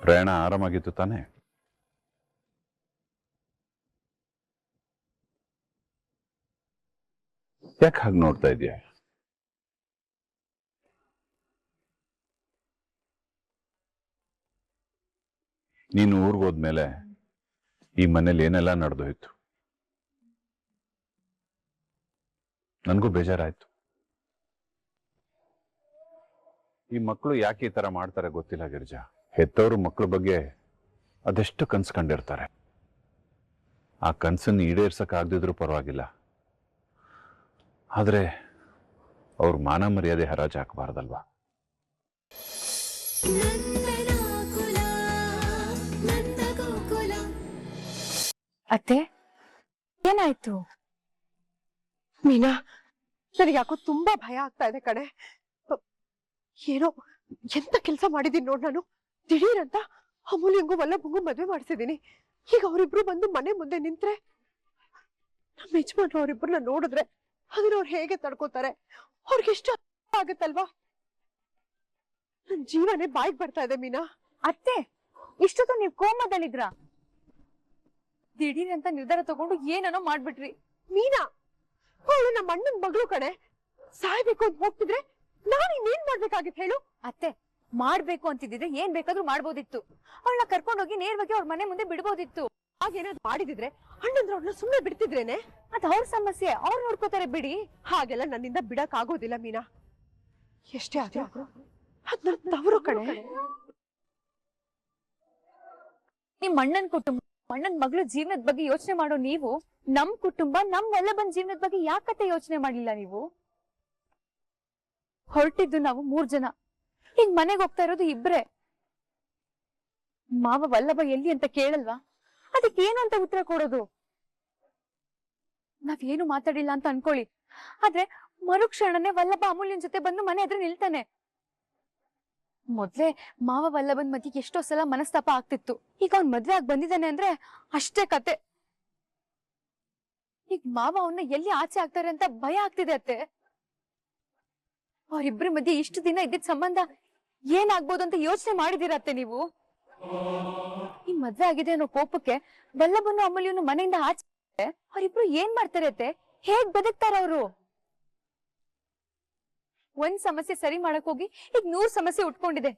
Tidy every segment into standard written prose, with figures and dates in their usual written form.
ಪ್ರಯಾಣ ಆರಾಮಾಗಿತ್ತು ತಾನೆ? ಯಾಕೆ ಹಾಗೆ ನೋಡ್ತಾ ಇದೀಯ? ನೀನು ಊರಿಗೆ ಹೋದ್ಮೇಲೆ ಈ ಮನೇಲಿ ಏನೆಲ್ಲ ನಡೆದೋಯ್ತು. ನನಗೂ ಬೇಜಾರಾಯ್ತು. ಈ ಮಕ್ಕಳು ಯಾಕೆ ಈ ತರ ಮಾಡ್ತಾರೆ ಗೊತ್ತಿಲ್ಲ ಗಿರಿಜಾ. ಹೆತ್ತವರು ಮಕ್ಕಳ ಬಗ್ಗೆ ಅದೆಷ್ಟು ಕನ್ಸು ಕಂಡಿರ್ತಾರೆ. ಆ ಕನ್ಸನ್ನು ಈಡೇರ್ಸಕ್ ಆಗದಿದ್ರು ಪರವಾಗಿಲ್ಲ, ಆದ್ರೆ ಅವ್ರ ಮಾನ ಮರ್ಯಾದೆ ಹರಾಜು ಹಾಕಬಾರ್ದಲ್ವಾ? ಅತ್ತೆ, ಏನಾಯ್ತು? ಮೀನಾ, ನನಗೆ ಯಾಕೋ ತುಂಬಾ ಭಯ ಆಗ್ತಾ ಇದೆ ಕಣೆ. ಏನೋ ಎಂತ ಕೆಲಸ ಮಾಡಿದೀನಿ ನೋಡ್ ನಾನು. ದಿಢೀರಂತ ಅಮೂಲ್ಯಂಗೂ ವಲ್ಲಭಂಗೂ ಮದ್ವೆ ಮಾಡಿಸಿದೀನಿ. ಈಗ ಅವರಿಬ್ರು ಬಂದು ಮನೆ ಮುಂದೆ ನಿಂತ್ರೆ, ನಮ್ಮ ಯಜಮಾನ್ರು ಅವರಿಬ್ರನ್ನ ನೋಡಿದ್ರೆ ಅದನ್ನ ಅವ್ರು ಹೇಗೆ ತಡ್ಕೋತಾರೆ? ಅವ್ರಿಗೆಷ್ಟು ಆಗತ್ತಲ್ವಾ? ನನ್ ಜೀವನೇ ಬಾಯಿಗೆ ಬರ್ತಾ ಇದೆ ಮೀನಾ. ಅತ್ತೆ, ಇಷ್ಟೊತ್ತು ನೀವ್ ಕೋಮದಲ್ಲಿದ್ರ? ದಿಢೀರ್ ಅಂತ ನಿರ್ಧಾರ ತಗೊಂಡು ಏನೋ ಮಾಡ್ಬಿಟ್ರಿ. ಮೀನಾ, ಅವಳು ನಮ್ಮ ಅಣ್ಣನ್ ಮಗಳು ಕಣೆ. ಸಾಯ್ಬೇಕು ಅಂತ ಹೋಗ್ತಿದ್ರೆ ನಾನು ಇನ್ನೇನ್ ಮಾಡ್ಬೇಕಾಗಿತ್ತು ಹೇಳು? ಅತ್ತೆ, ಮಾಡ್ಬೇಕು ಅಂತಿದ್ರೆ ಏನ್ ಬೇಕಾದ್ರೂ ಮಾಡ್ಬೋದಿತ್ತು. ಅವಳನ್ನ ಕರ್ಕೊಂಡೋಗಿ ನೇರವಾಗಿ ಅವ್ರ ಮನೆ ಮುಂದೆ ಬಿಡ್ಬೋದಿತ್ತು. ಹಾಗೇನಾದ್ರು ಮಾಡಿದಿದ್ರೆ ಅಣ್ಣಂದ್ರ ಅವ್ರನ್ನ ಸುಮ್ಮನೆ ಬಿಡ್ತಿದ್ರೇನೆ? ಅದ್ ಅವ್ರ ಸಮಸ್ಯೆ, ಅವ್ರು ನೋಡ್ಕೋತಾರೆ ಬಿಡಿ. ಹಾಗೆಲ್ಲ ನನ್ನಿಂದ ಬಿಡಕ್ ಆಗೋದಿಲ್ಲ ಮೀನಾ. ಎಷ್ಟೇ ಆದ್ರೂ ಅದ್ ನನ್ ತವರು ಕಣೆ. ನಿಮ್ ಅಣ್ಣನ್ ಕುಟುಂಬ, ಅಣ್ಣನ್ ಮಗಳ ಜೀವನದ ಬಗ್ಗೆ ಯೋಚನೆ ಮಾಡೋ ನೀವು, ನಮ್ ಕುಟುಂಬ, ನಮ್ ವಲ್ಲಭನ್ ಜೀವನದ ಬಗ್ಗೆ ಯಾಕತ್ತೆ ಯೋಚನೆ ಮಾಡ್ಲಿಲ್ಲ ನೀವು? ಹೊರಟಿದ್ದು ನಾವು 3 ಜನ, ಈಗ ಮನೆಗೆ ಹೋಗ್ತಾ ಇರೋದು 2. ಮಾವ ವಲ್ಲಭ ಎಲ್ಲಿ ಅಂತ ಕೇಳಲ್ವಾ? ಅದಕ್ಕೆ ಏನು ಅಂತ ಉತ್ತರ ಕೊಡೋದು? ನಾವೇನು ಮಾತಾಡಿಲ್ಲ ಅಂತ ಅನ್ಕೊಳ್ಳಿ, ಆದ್ರೆ ಮರುಕ್ಷಣನೇ ವಲ್ಲಭ ಅಮೂಲ್ಯನ್ ಜೊತೆ ಬಂದು ಮನೆ ಎದುರು ನಿಲ್ತಾನೆ. ಮೊದ್ಲೇ ಮಾವ ವಲ್ಲಭನ್ ಮಧ್ಯೆ ಎಷ್ಟೋ ಸಲ ಮನಸ್ತಾಪ ಆಗ್ತಿತ್ತು. ಈಗ ಅವ್ನ್ ಮದ್ವೆ ಆಗಿ ಬಂದಿದ್ದಾನೆ ಅಂದ್ರೆ ಅಷ್ಟೇ ಕತೆ. ಈಗ ಮಾವ ಅವನ್ನ ಎಲ್ಲಿ ಆಚೆ ಆಗ್ತಾರೆ ಅಂತ ಭಯ ಆಗ್ತಿದೆ ಅತ್ತೆ. ಅವ್ರಿಬ್ರ ಮಧ್ಯೆ ಇಷ್ಟು ದಿನ ಇದ್ದಿದ್ ಸಂಬಂಧ ಏನಾಗ್ಬೋದು ಅಂತ ಯೋಚನೆ ಮಾಡಿದಿರತ್ತೆ ನೀವು? ಈ ಮದ್ವೆ ಆಗಿದೆ ಅನ್ನೋ ಕೋಪಕ್ಕೆ ವಲ್ಲಭನು ಅಮೂಲ್ಯನು ಮನೆಯಿಂದ ಆಚೆ ಅವ್ರಿಬ್ರು ಏನ್ ಮಾಡ್ತಾರೆ ಅತ್ತೆ? ಹೇಗ್ ಬದುಕ್ತಾರ ಅವರು? ಒಂದ್ ಸಮಸ್ಯೆ ಸರಿ ಮಾಡಕ್ ಹೋಗಿ ಈಗ 100 ಸಮಸ್ಯೆ ಉಟ್ಕೊಂಡಿದೆ.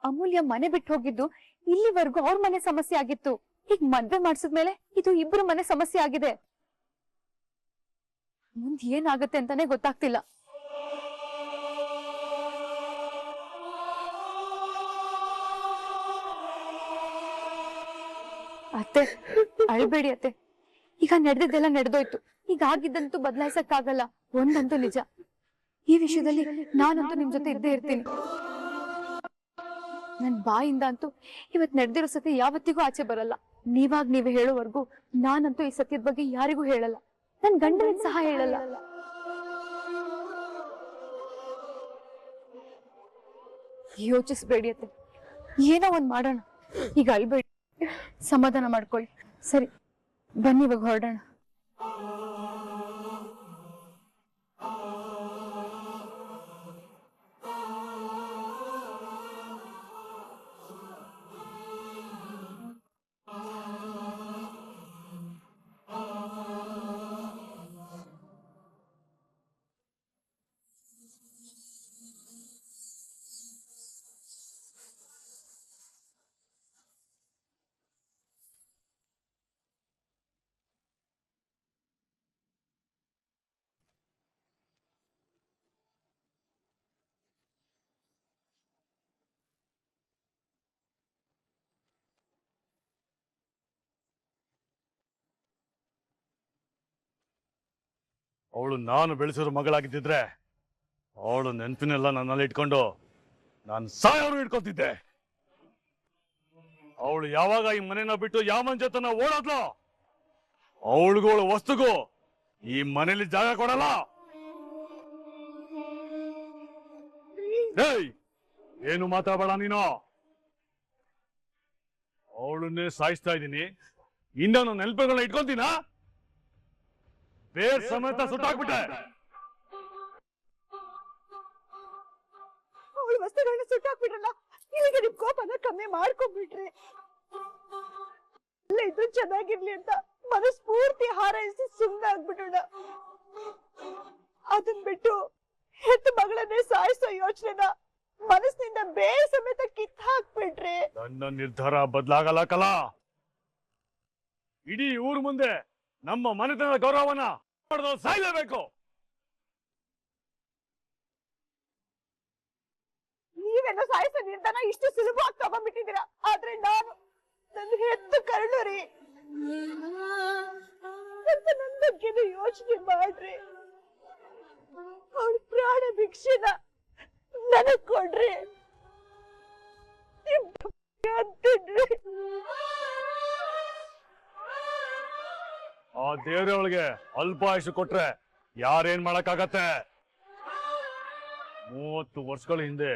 ಅಮೂಲ್ಯ ಮನೆ ಬಿಟ್ಟು ಹೋಗಿದ್ದು ಇಲ್ಲಿವರೆಗೂ ಅವ್ರ ಮನೆ ಸಮಸ್ಯೆ ಆಗಿತ್ತು. ಈಗ ಮದ್ವೆ ಮಾಡ್ಸಿದ್ಮೇಲೆ ಇದು 2 ಮನೆ ಸಮಸ್ಯೆ ಆಗಿದೆ. ಮುಂದ್ ಏನಾಗತ್ತೆ ಅಂತಾನೆ ಗೊತ್ತಾಗ್ತಿಲ್ಲ. ಅತ್ತೆ, ಅಳ್ಬೇಡಿ ಅತ್ತೆ. ಈಗ ನಡೆದಿದ್ದೆಲ್ಲ ನಡೆದೋಯ್ತು. ಈಗ ಆಗಿದ್ದಂತೂ ಬದಲಾಯಿಸಕ್ ಆಗಲ್ಲ. ಒಂದಂತೂ ನಿಜ, ಈ ವಿಷಯದಲ್ಲಿ ನಾನಂತೂ ನಿಮ್ ಜೊತೆ ಇದ್ದೇ ಇರ್ತೀನಿ. ನನ್ ಬಾಯಿಂದ ಅಂತೂ ಇವತ್ ನಡೆದಿರೋ ಸತ್ಯ ಯಾವತ್ತಿಗೂ ಆಚೆ ಬರಲ್ಲ. ನೀವೇ ಹೇಳೋವರೆಗೂ ನಾನಂತೂ ಈ ಸತ್ಯದ ಬಗ್ಗೆ ಯಾರಿಗೂ ಹೇಳಲ್ಲ. ನನ್ ಗಂಡನಿಗೆ ಸಹ ಹೇಳಲ್ಲ. ಯೋಚಿಸ್ಬೇಡಿ ಅತ್ತೆ, ಏನೋ ಒಂದ್ ಮಾಡೋಣ. ಈಗ ಅಳ್ಬೇಡಿ, ಸಮಾಧಾನ ಮಾಡ್ಕೊಳ್ಳಿ. ಸರಿ, ಬನ್ನಿ ಇವಾಗ ಹೊರಡೋಣ. ಅವಳು ನಾನು ಬೆಳೆಸಿರೋ ಮಗಳಾಗಿದ್ದಿದ್ರೆ ಅವಳು ನೆನಪಿನೆಲ್ಲ ನನ್ನಲ್ಲಿ ಇಟ್ಕೊಂಡು ನಾನು ಸಾಯೋರು ಇಟ್ಕೊತಿದ್ದೆ. ಅವಳು ಯಾವಾಗ ಈ ಮನೆನ ಬಿಟ್ಟು ಯಾವ ಮನೆ ಜೊತೆ ಓಡೋದ್ಲೋ, ಅವಳಿಗೂ ಅವಳ ವಸ್ತುಗೂ ಈ ಮನೇಲಿ ಜಾಗ ಕೊಡಲ್ಲ. ಏಯ್, ಏನು ಮಾತಾಡಬೇಡ ನೀನು. ಅವಳನ್ನೇ ಸಾಯಿಸ್ತಾ ಇದ್ದೀನಿ, ಇನ್ನೊಂದು ನೆನಪುಗಳನ್ನ ಇಟ್ಕೊಂತೀನಾ? ಬೇರ್ ಸಮೇತ ಸುಟ್ಟಾಕ್ಬಿಟ್ಟೆ. ಅವಳ ವಸ್ತುಗಳನ್ನ ಸುಟ್ಟಾಕ್ಬಿಟ್ರಲ್ಲ, ಇಲ್ಲಿಗೆ ನಿಮ್ ಕೋಪನ ಕಮ್ಮಿ ಕಮ್ಮಿ ಮಾಡ್ಕೊಂಡ್ಬಿಟ್ರಿ. ಇದು ಚೆನ್ನಾಗಿರ್ಲಿ ಅಂತ ಮನಸ್ಫೂರ್ತಿ ಹಾರೈಸಿ ಸುಮ್ಮನಾಗ್ಬಿಡೋಣ. ಅದನ್ ಬಿಟ್ಟು ಹೆತ್ತ ಮಗಳನ್ನೇ ಸಾಯಿಸೋ ಯೋಚನೆನ ಮನಸ್ಸಿನಿಂದ ಬೇರೆ ಸಮೇತ ಕಿತ್ ಹಾಕ್ಬಿಟ್ರಿ. ನನ್ನ ನಿರ್ಧಾರ ಬದಲಾಗಲ್ಲ ಕಲಾ. ಇಡೀ ಊರ್ ಮುಂದೆ ನಮ್ಮ ಮನೆತನದ ಗೌರವನ ಸಾಯ್ಲೇಬೇಕು. ನೀವೆಲ್ಲ ಸಾಯಿಸೋ ನಿರ್ಧಾರ ಇಷ್ಟು ಸುಲಭವಾಗಿ ತಗೊಂಡ್ಬಿಟ್ಟಿದ್ದೀರಾ. ಆದ್ರೆ ನಾನು ನನ್ನ ಹೆತ್ತ ಕರುಳು ರೀ, ನನ್ನ ಬಗ್ಗೆನೂ ಯೋಚನೆ ಮಾಡ್ರಿ. ಅವಳ ಪ್ರಾಣ ಭಿಕ್ಷೆನ ನನಗ್ ಕೊಡ್ರಿ ಅಂತಿದ್ರಿ. ಆ ದೇವ್ರವಳಿಗೆ ಅಲ್ಪ ಆಯುಷು ಕೊಟ್ರೆ ಯಾರೇನ್ ಮಾಡಕ್ಕಾಗತ್ತೆ? 30 ವರ್ಷಗಳ ಹಿಂದೆ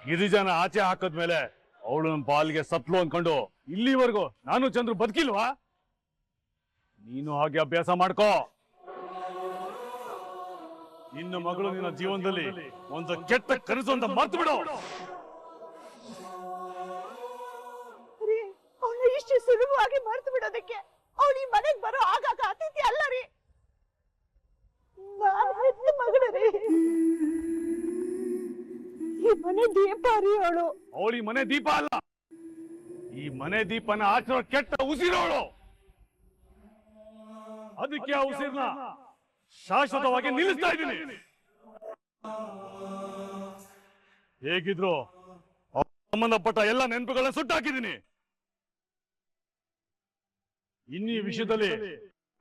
ಗಿರಿಜನ ಆಚೆ ಹಾಕದ್ಮೇಲೆ ಅವಳು ನನ್ನ ಪಾಲಿಗೆ ಸತ್ಲು ಅನ್ಕೊಂಡು ಇಲ್ಲಿವರೆಗೂ ನಾನು ಚಂದ್ರು ಬದುಕಿಲ್ವಾ? ನೀನು ಹಾಗೆ ಅಭ್ಯಾಸ ಮಾಡ್ಕೋ. ನಿನ್ನ ಮಗಳು ನಿನ್ನ ಜೀವನದಲ್ಲಿ ಒಂದು ಕೆಟ್ಟ ಕನಸು ಅಂತ ಮರ್ತು ಬಿಡು. ಅವಳು ಇಷ್ಟು ಸುಲಭವಾಗಿ ಮರ್ತು ಬಿಡೋದಕ್ಕೆ ಅವಳು ಈ ಮನೆಗ್ ಬರೋ ಆಗಾಗ ಅತಿಥಿ ಅಲ್ಲ ರೀ. ನಾನು ಹೆತ್ತ ಮಗಳು ರೀ, ಈ ಮನೆ ದೀಪ ರೀ. ಅವಳು ಈ ಮನೆ ದೀಪ ಅಲ್ಲ, ಈ ಮನೆ ದೀಪನ ಆಚರೋ ಕೆಟ್ಟ ಉಸಿರೋಳು. ಅದಕ್ಕೆ ಆ ಉಸಿರ್ನ ಶಾಶ್ವತವಾಗಿ ನಿಲ್ಲಿಸ್ತಾ ಇದ್ದೀನಿ. ಹೇಗಿದ್ರು ಸಂಬಂಧಪಟ್ಟ ಎಲ್ಲ ನೆನಪುಗಳನ್ನ ಸುಟ್ಟಾಕಿದ್ದೀನಿ. ಇನ್ನೀ ವಿಷಯದಲ್ಲಿ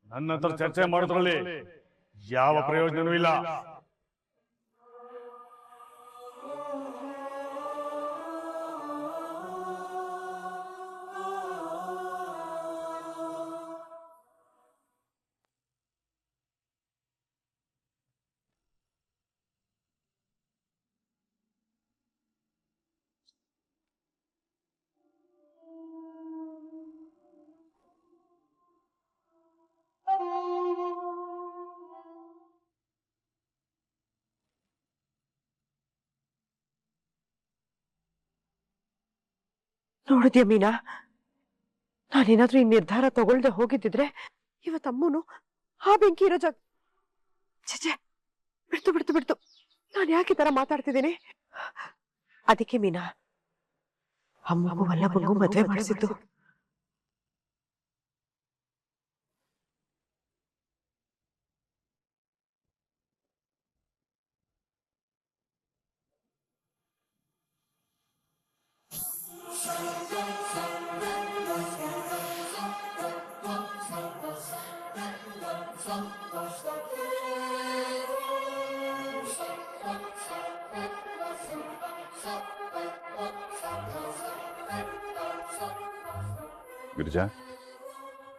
ನನ್ನ ಹತ್ರ ಚರ್ಚೆ ಮಾಡೋದ್ರಲ್ಲಿ ಯಾವ ಪ್ರಯೋಜನವೂ ಇಲ್ಲ. ನೋಡಿದ್ಯಾ ಮೀನಾ, ನಾನೇನಾದ್ರೂ ಈ ನಿರ್ಧಾರ ತಗೊಳ್ದೆ ಹೋಗಿದ್ದಿದ್ರೆ ಇವತ್ತಮ್ಮನು ಆ ಬೆಂಕಿ ಇರೋ ಜಾಗ ಛೆ ಬಿಡ್ತು. ನಾನು ಯಾಕೆ ಈ ತರ ಮಾತಾಡ್ತಿದ್ದೀನಿ? ಅದಕ್ಕೆ ಮೀನಾ ಅಮ್ಮಗೂ ವಲ್ಲಭಂಗೂ ಮದುವೆ ಮಾಡಿಸಿದ್ದು. ಗಿರಿಜಾ,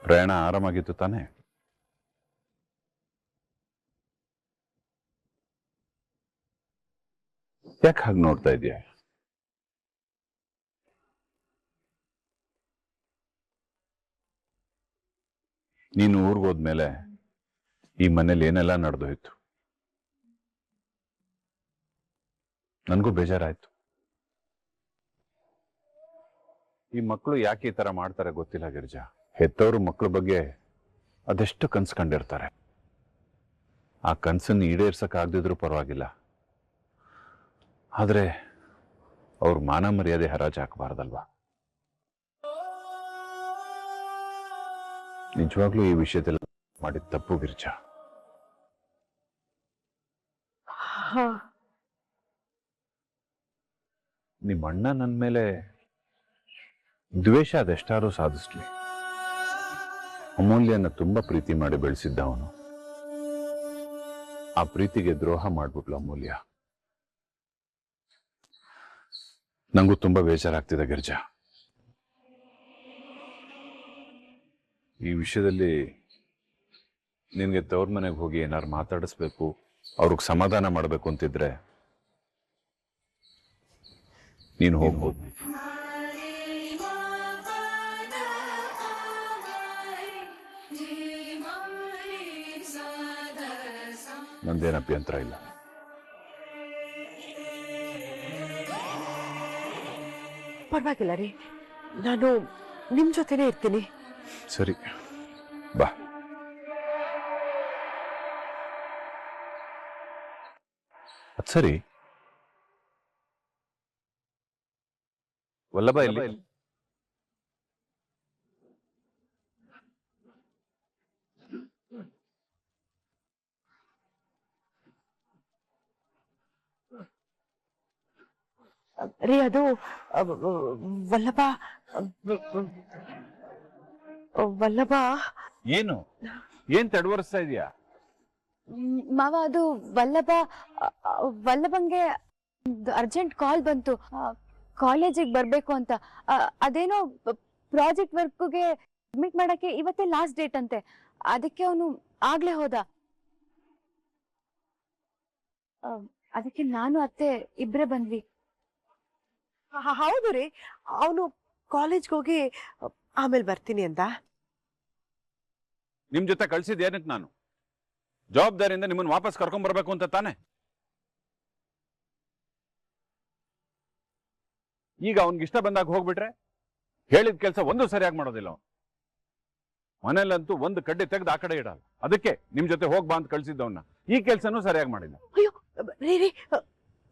ಪ್ರಯಾಣ ಆರಾಮಾಗಿತ್ತು ತಾನೆ? ಯಾಕೆ ಹಾಗೆ ನೋಡ್ತಾ ಇದೀಯ? ನೀನು ಊರಿಗೆ ಹೋದ್ಮೇಲೆ ಈ ಮನೇಲಿ ಏನೆಲ್ಲ ನಡೆದೋಯ್ತು. ನನಗೂ ಬೇಜಾರಾಯ್ತು. ಈ ಮಕ್ಕಳು ಯಾಕೆ ಈ ತರ ಮಾಡ್ತಾರೆ ಗೊತ್ತಿಲ್ಲ ಗಿರಿಜಾ. ಹೆತ್ತವರು ಮಕ್ಕಳ ಬಗ್ಗೆ ಅದೆಷ್ಟು ಕನ್ಸು ಕಂಡಿರ್ತಾರೆ. ಆ ಕನ್ಸನ್ನು ಈಡೇರ್ಸಕ್ ಆಗದಿದ್ರು ಪರವಾಗಿಲ್ಲ, ಆದ್ರೆ ಅವ್ರ ಮಾನ ಮರ್ಯಾದೆ ಹರಾಜು ಹಾಕಬಾರ್ದಲ್ವಾ? ನಿಜವಾಗ್ಲೂ ಈ ವಿಷಯದಲ್ಲಿ ಮಾಡಿದ ತಪ್ಪು ಗಿರಿಜಾ. ನಿಮ್ಮ ಅಣ್ಣ ನನ್ನ ಮೇಲೆ ದ್ವೇಷ ಅದೆಷ್ಟಾರು ಸಾಧಿಸ್ಲಿ, ಅಮೂಲ್ಯನ ತುಂಬಾ ಪ್ರೀತಿ ಮಾಡಿ ಬೆಳೆಸಿದ್ದ ಅವನು. ಆ ಪ್ರೀತಿಗೆ ದ್ರೋಹ ಮಾಡ್ಬಿಟ್ಲು ಅಮೂಲ್ಯ. ನಂಗೂ ತುಂಬಾ ಬೇಜಾರಾಗ್ತಿದೆ ಗಿರಿಜಾ. ಈ ವಿಷಯದಲ್ಲಿ ನಿನ್ಗೆ ತವ್ರ ಮನೆಗೆ ಹೋಗಿ ಏನಾರು ಮಾತಾಡಿಸ್ಬೇಕು, ಅವ್ರಿಗೆ ಸಮಾಧಾನ ಮಾಡ್ಬೇಕು ಅಂತಿದ್ರೆ ನೀನು ಹೋಗ್ಬೋದು. ನಂದೇನು ಅಭ್ಯಂತರ ಇಲ್ಲ. ಪರವಾಗಿಲ್ಲ ರೀ, ನಾನು ನಿಮ್ ಜೊತೆನೇ ಇರ್ತೀನಿ. ಸರಿ ಬಾ. ಅದ್ ಸರಿ, ವಲ್ಲಭ ಇಲ್ಲಿ? ರೀ ಅದು ವಲ್ಲಭ ವಲ್ಲಭ ಏನು ಏನ್ ತಡವರಿಸ್ತಾ ಇದೀಯಾ? ಮಾವ ಅದು ವಲ್ಲಭಂಗೆ ಅರ್ಜೆಂಟ್ ಕಾಲ್ ಬಂತು, ಕಾಲೇಜಿಗೆ ಬರ್ಬೇಕು ಅಂತ. ಅದೇನೋ ಪ್ರಾಜೆಕ್ಟ್ ವರ್ಕ್ಗೆ ಸಬ್ಮಿಟ್ ಮಾಡಕ್ಕೆ ಇವತ್ತೇ ಲಾಸ್ಟ್ ಡೇಟ್ ಅಂತೆ. ಅದಕ್ಕೆ ಅವನು ಆಗ್ಲೇ ಹೋದ. ಅದಕ್ಕೆ ನಾನು ಅತ್ತೆ ಇಬ್ರೇ ಬಂದ್ವಿ. ಹೌದು ರೀ, ಅವನು ಕಾಲೇಜ್ಗೆ ಹೋಗಿ ಆಮೇಲೆ ಬರ್ತೀನಿ ಅಂತ. ನಿಮ್ ಜೊತೆ ಕಳ್ಸಿದ್ ಏನಕ್ಕೆ? ನಾನು ಜವಾಬ್ದಾರಿಯಿಂದ ನಿಮ್ಮನ್ನ ವಾಪಸ್ ಕರ್ಕೊಂಡ್ ಬರ್ಬೇಕು ಅಂತ ತಾನೆ. ಈಗ ಅವನ್ಗೆ ಇಷ್ಟ ಬಂದಾಗ ಹೋಗ್ಬಿಟ್ರೆ ಹೇಳಿದ ಕೆಲಸ ಒಂದು ಸರಿಯಾಗಿ ಮಾಡೋದಿಲ್ಲ ಅವನು. ಮನೇಲಂತೂ ಒಂದು ಕಡ್ಡಿ ತೆಗೆದು ಆ ಕಡೆ ಇಡಲ್ಲ. ಅದಕ್ಕೆ ನಿಮ್ ಜೊತೆ ಹೋಗ್ಬಾ ಅಂತ ಕಳ್ಸಿದ್ದವನ್ನ ಈ ಕೆಲ್ಸನೂ ಸರಿಯಾಗಿ ಮಾಡಿಲ್ಲ. ಅಯ್ಯೋ ರೀ,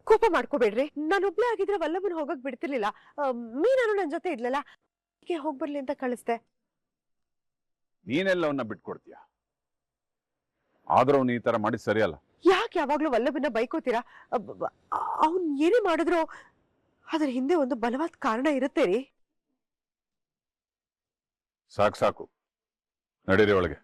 ಕೋಪ ಮಾಡ್ಕೋಬೇಡ್ರಿ. ನಾನೊಬ್ಳೆ ಆಗಿದ್ರೆ ವಲ್ಲಭನ್ ಹೋಗಕ್ ಬಿಡ್ತಿರ್ಲಿಲ್ಲ. ಮೀನಾನು ನನ್ ಜೊತೆ ಇದ್ಲಲ್ಲ, ಹೋಗ್ಬರ್ಲಿ ಅಂತ ಕಳಿಸ್ದೆ. ನೀನೆಲ್ಲ ಅವನ್ನ ಬಿಟ್ಕೊಡ್ತೀಯ? ಆದ್ರೂ ಅವ್ನು ಈ ತರ ಮಾಡಿದ್ ಸರಿಯಲ್ಲ. ಯಾಕೆ ಯಾವಾಗ್ಲೂ ವಲ್ಲಭನ ಬೈಕೋತೀರಾ? ಅವ್ನ್ ಏನೇ ಮಾಡಿದ್ರು ಅದ್ರ ಹಿಂದೆ ಒಂದು ಬಲವಾದ ಕಾರಣ ಇರುತ್ತೆ ರೀ. ಸಾಕು, ನಡೀರಿ ಒಳಗೆ.